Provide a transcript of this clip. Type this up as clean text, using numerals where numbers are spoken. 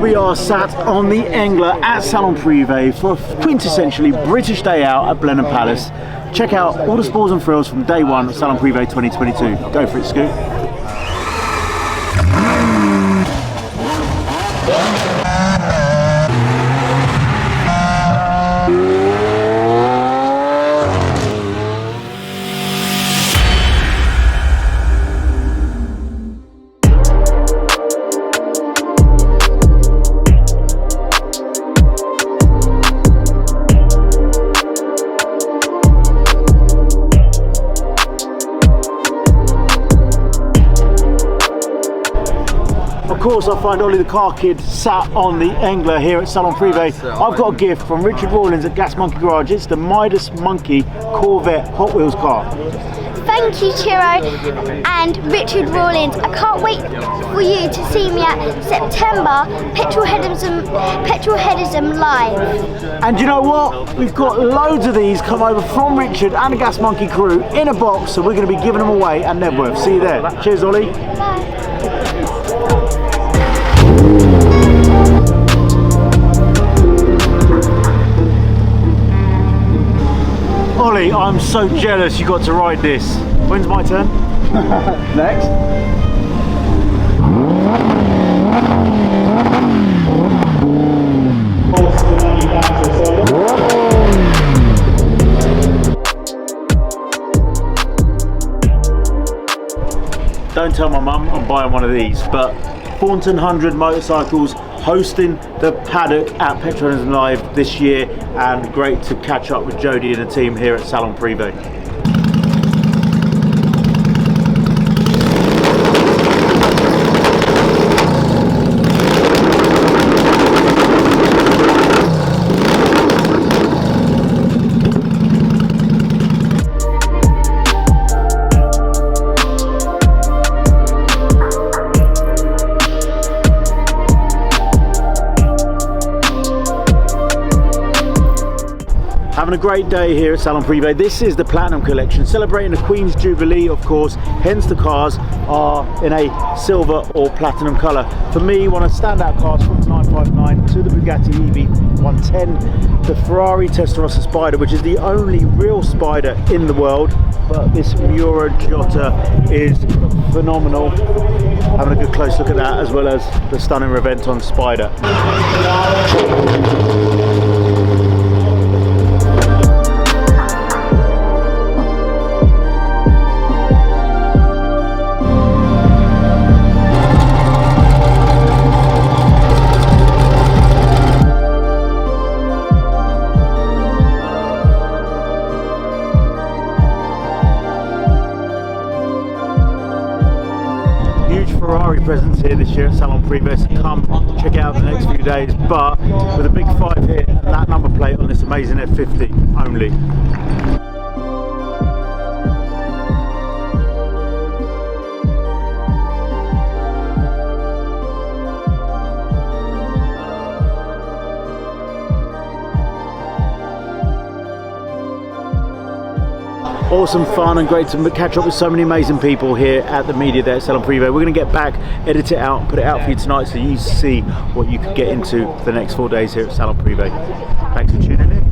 We are sat on the Engler at Salon Prive for a quintessentially British day out at Blenheim Palace. Check out all the spoils and thrills from day one of Salon Prive 2022. Go for it, Scoot. Of course, I find Ollie the Car Kid sat on the Engler here at Salon Prive. I've got a gift from Richard Rawlins at Gas Monkey Garage. It's the Midas Monkey Corvette Hot Wheels car. Thank you, Chiro and Richard Rawlins. I can't wait for you to see me at September Petrolheadonism Live. And you know what? We've got loads of these come over from Richard and the Gas Monkey crew in a box, so we're going to be giving them away at Nebworth. See you there. Cheers, Ollie. Bye. Ollie, I'm so jealous you got to ride this. When's my turn? Next. Don't tell my mum I'm buying one of these, but 200 motorcycles hosting the paddock at Petrolheadonism Live this year, and great to catch up with Jody and the team here at Salon Prive. Having a great day here at Salon Prive. This is the Platinum Collection, celebrating the Queen's Jubilee, of course, hence the cars are in a silver or platinum colour. For me, one of the standout cars from the 959 to the Bugatti EV110, the Ferrari Testarossa Spider, which is the only real Spider in the world, but this Miura Giotta is phenomenal. Having a good close look at that, as well as the stunning Reventon Spider. Ferrari presence here this year at Salon Prive, so come check it out in the next few days, but with a big 5 here and that number plate on this amazing F50 only. Awesome fun and great to catch up with so many amazing people here at the media there at Salon Prive. We're going to get back, edit it out, put it out for you tonight so you see what you could get into for the next 4 days here at Salon Prive. Thanks for tuning in.